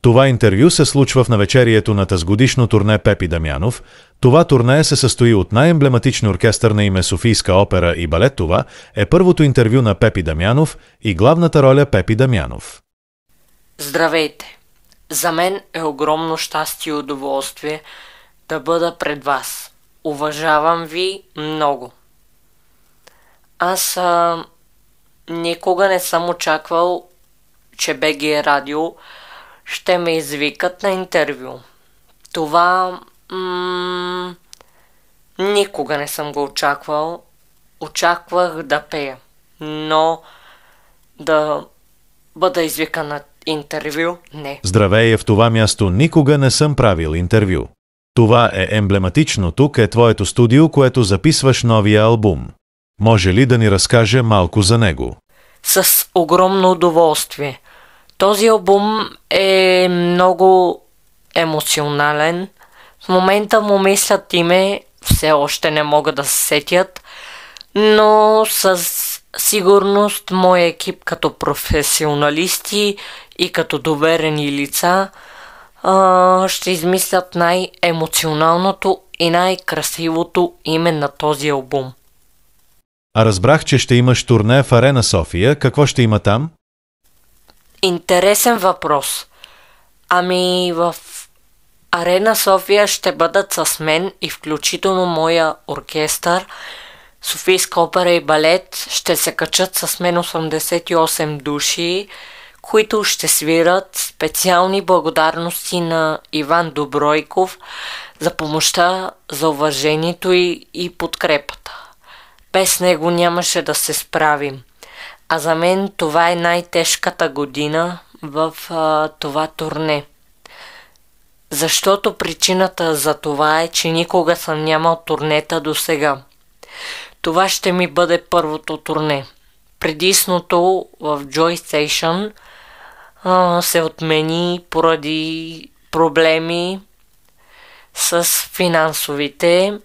Това интервю се случва в навечерието на тазгодишно турне Пепи Дамянов. Това турне се състои от най-емблематичен оркестър на име Софийска опера и балет. Това е първото интервю на Пепи Дамянов и главната роля Пепи Дамянов. Здравейте! За мен е огромно щастие и удоволствие да бъда пред вас. Уважавам ви много. Аз никога не съм очаквал, че БГ Радио ще ме извикат на интервю. Това никога не съм го очаквал. Очаквах да пея, но да бъда извикан на интервю – не. Здравей, в това място никога не съм правил интервю. Това е емблематично. Тук е твоето студио, което записваш новия албум. Може ли да ни разкаже малко за него? С огромно удоволствие. Този албум е много емоционален. В момента му мислят име, все още не могат да се сетят, но със сигурност моя екип като професионалисти и като доверени лица ще измислят най-емоционалното и най-красивото име на този албум. А разбрах, че ще имаш турне в Арена София. Какво ще има там? Интересен въпрос. Ами в Арена София ще бъдат с мен и включително моя оркестър. Софийска опера и балет ще се качат с мен 88 души, които ще свират. Специални благодарности на Иван Добройков за помощта, за уважението и подкрепата. Без него нямаше да се справим. А за мен това е най-тежката година в това турне. Защото причината за това е, че никога съм нямал турнета до сега. Това ще ми бъде първото турне. Предишното в Joy Station се отмени поради проблеми с финансовите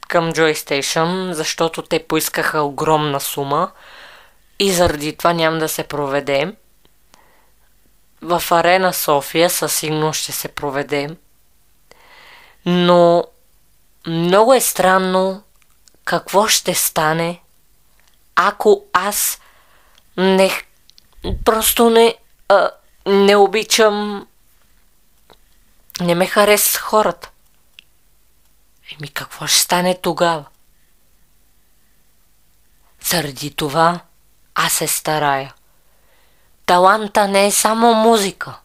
към Joy Station, защото те поискаха огромна сума и заради това няма да се проведе. В Арена София със сигурност ще се проведе. Но много е странно какво ще стане, ако аз не обичам, не ме харесат хората. Какво ще стане тогава? Заради това аз се старая. Таланта не е само музика.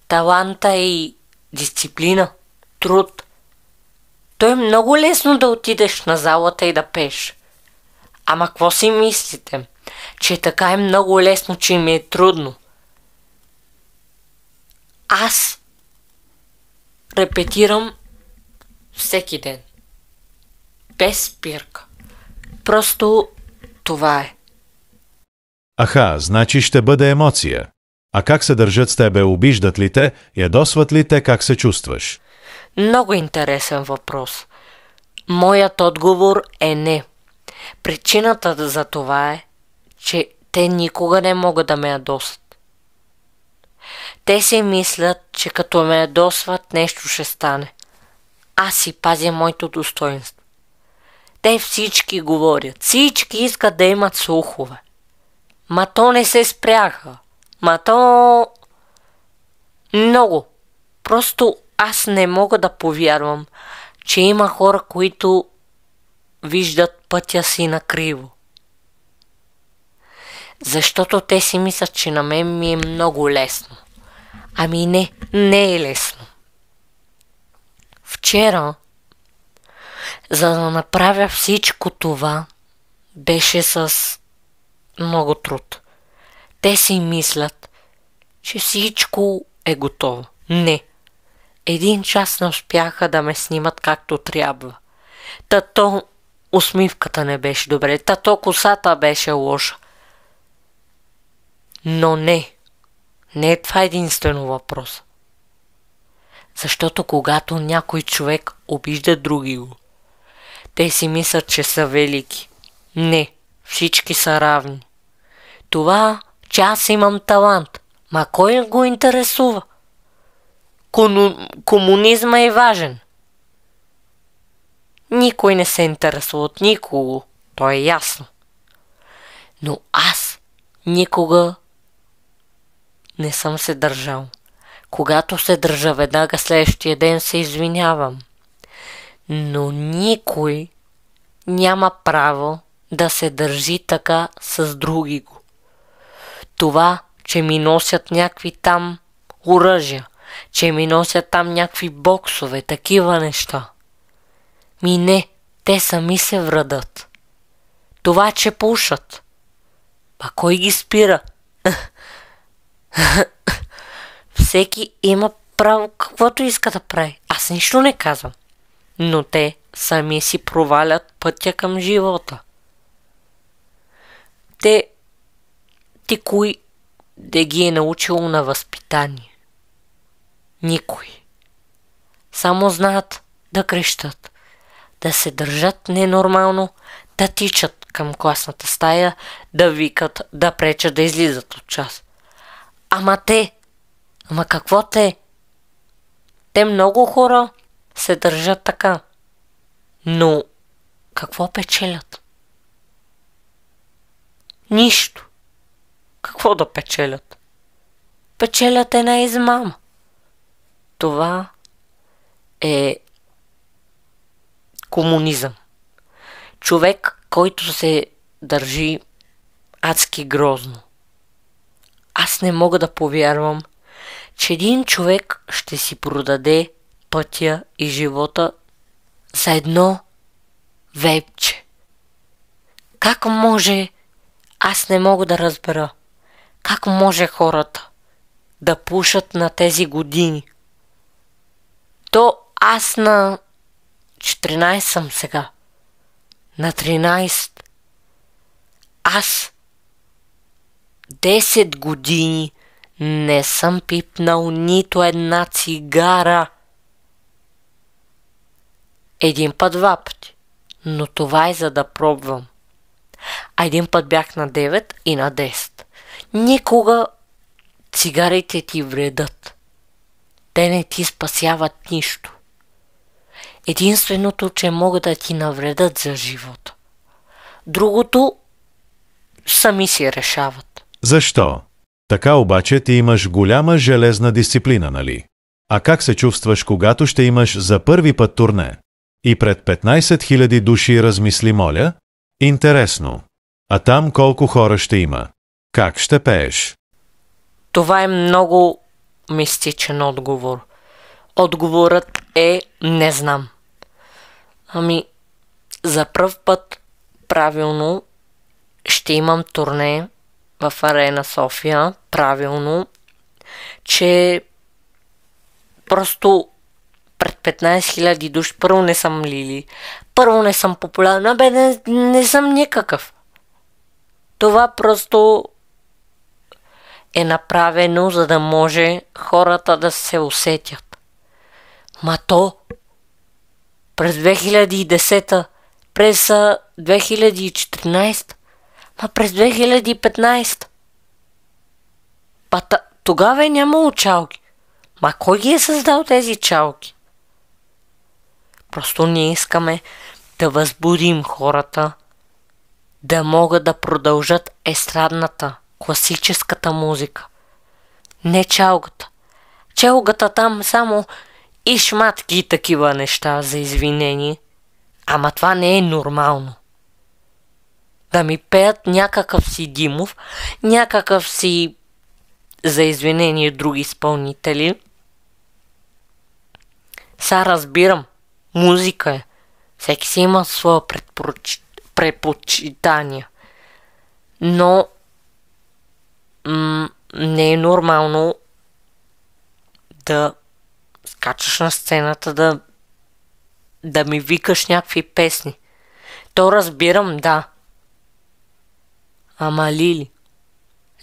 Таланта е и дисциплина, труд. То е много лесно да отидеш на залата и да пееш. Ама какво си мислите? Че така е много лесно, че ми е трудно. Аз репетирам всеки ден. Без спирка. Просто това е. Аха, значи ще бъде емоция. А как се държат с тебе? Обиждат ли те? Ядосват ли те? Как се чувстваш? Много интересен въпрос. Моят отговор е не. Причината за това е, че те никога не могат да ме ядосват. Те си мислят, че като ме ядосват, нещо ще стане. Аз си пазя моето достоинство. Те всички говорят, всички искат да имат слухове. Ма то не се спряха. Ма то... Много. Просто аз не мога да повярвам, че има хора, които виждат пътя си накриво. Защото те си мислят, че на мен ми е много лесно. Ами не е лесно. Вчера, за да направя всичко това, беше с много труд. Те си мислят, че всичко е готово. Не. 1 час не успяха да ме снимат както трябва. Тато усмивката не беше добре. Тато косата беше лоша. Но не е това единствено въпрос. Защото когато някой човек обижда други го, те си мислят, че са велики. Не, всички са равни. Това, че аз имам талант, ма кой го интересува? Комунизма е важен. Никой не се интересува от никого, то е ясно. Но аз никога не съм се държал. Когато се държа, веднага следващия ден се извинявам. Но никой няма право да се държи така с други го. Това, че ми носят някакви там оръжия, че ми носят там някакви боксове, такива неща. Не, те сами се вредят. Това, че пушат. А кой ги спира? Всеки има право каквото иска да прави. Аз нищо не казвам. Но те сами си провалят пътя към живота. Ти кой да ги е научил на възпитание? Никой. Само знаят да крещат, да се държат ненормално, да тичат към класната стая, да викат, да пречат да излизат от час. Ама какво те? Те много хора се държат така. Но какво печелят? Нищо. Какво да печелят? Печелят една измама. Това е комунизъм. Човек, който се държи адски грозно. Аз не мога да повярвам, че един човек ще си продаде пътя и живота за едно вебче. Как може? Аз не мога да разбера. Как може хората да пушат на тези години? То аз на 14 съм сега. На 13. Аз 10 години не съм пипнал нито една цигара. Един път, два пъти. Но това е за да пробвам. А един път бях на 9 и на 10. Никога цигарите ти вредят. Те не ти спасяват нищо. Единственото, че могат да ти навредят за живота. Другото сами си решават. Защо? Така обаче ти имаш голяма железна дисциплина, нали? А как се чувстваш, когато ще имаш за първи път турне? И пред 15 000 души, размисли, моля? Интересно. А там колко хора ще има? Как ще пееш? Това е много мистичен отговор. Отговорът е не знам. За пръв път правилно ще имам турне в Арена София. Правилно, че просто пред 15 000 души първо не съм Лили. Първо не съм популярна. Не съм никакъв. Това просто е направено, за да може хората да се усетят. То през 2010, през 2014, през 2015. Тогава е нямало чалки. Кой ги е създал тези чалки? Просто ние искаме да възбудим хората, да могат да продължат естрадната, класическата музика. Не чалгата. Чалгата там само и шматки и такива неща за извинение. Това не е нормално. Да ми пеят някакъв си Димов, някакъв си за извинение други изпълнители. Разбирам. Музика е. Всеки си има своя предпочитания. Но не е нормално да скачаш на сцената, да ми викаш някакви песни. То разбирам, да.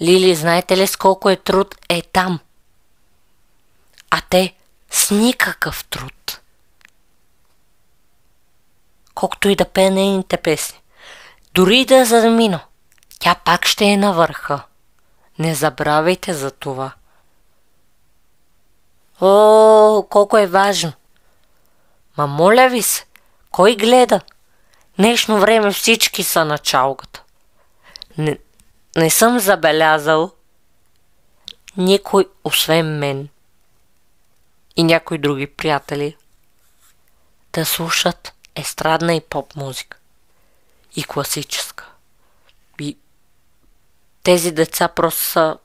Лили, знаете ли с колко е труд е там? А те с никакъв труд. Колкото и да пее нейните песни. Дори да замина, тя пак ще е на върха. Не забравяйте за това. колко е важно. Ма моля ви се, кой гледа? Днешно време всички са на чалгата. Не съм забелязал никой, освен мен и някои други приятели, да слушат естрадна и поп музика. И класическа. И тези деца просто са,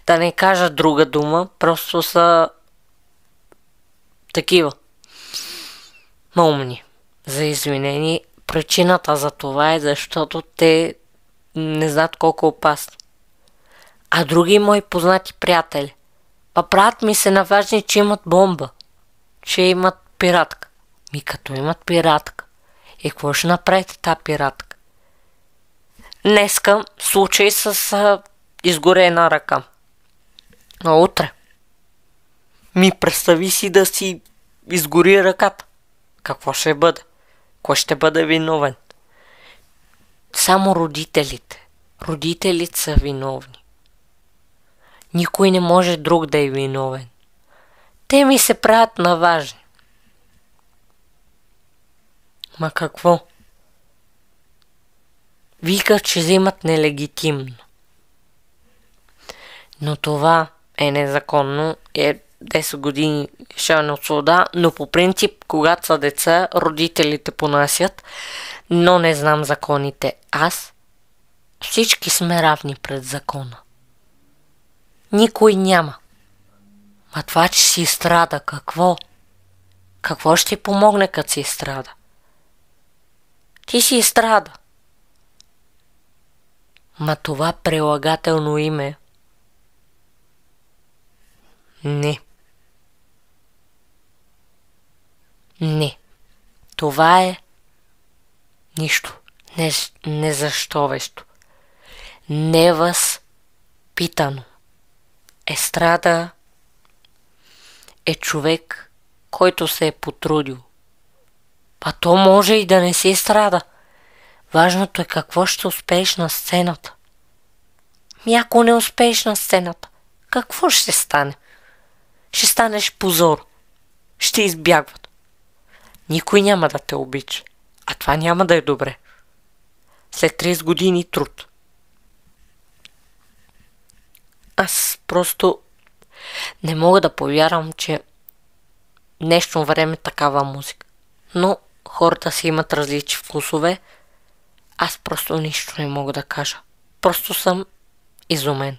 да не кажа друга дума, просто са такива. Умни. За извинение. Причината за това е, защото те не знаят колко е опасно. А други мои познати приятели правят ми се наважни, че имат бомба. Че имат пиратка. Като имат пиратка. И какво ще направите тази пиратка? Днеска случай с изгорена ръка. А утре представи си да си изгори ръката. Какво ще бъде? Кой ще бъде виновен? Само родителите. Родителите са виновни. Никой не може друг да е виновен. Те ми се правят наважни. Ма какво? Викат, че взимат нелегитимно. Но това е незаконно. 10 години лишаване от свобода, но по принцип, когато са деца, родителите понасят, но не знам законите. Всички сме равни пред закона. Никой няма. Ма това, че си страда, какво? Какво ще ти помогне, като си страда? Ти си страда. Ма това прилагателно име. Не. Това е нищо. Незащовещо. Невъзпитано. Естрада е човек, който се е потрудил. То може и да не се страда. Важното е какво ще успееш на сцената. Ако не успееш на сцената, какво ще стане? Ще станеш позор. Ще избягват. Никой няма да те обича. А това няма да е добре. След 30 години труд. Аз просто не мога да повярвам, че днешно време такава музика. Но хората си имат различни вкусове. Аз просто нищо не мога да кажа. Просто съм изумен.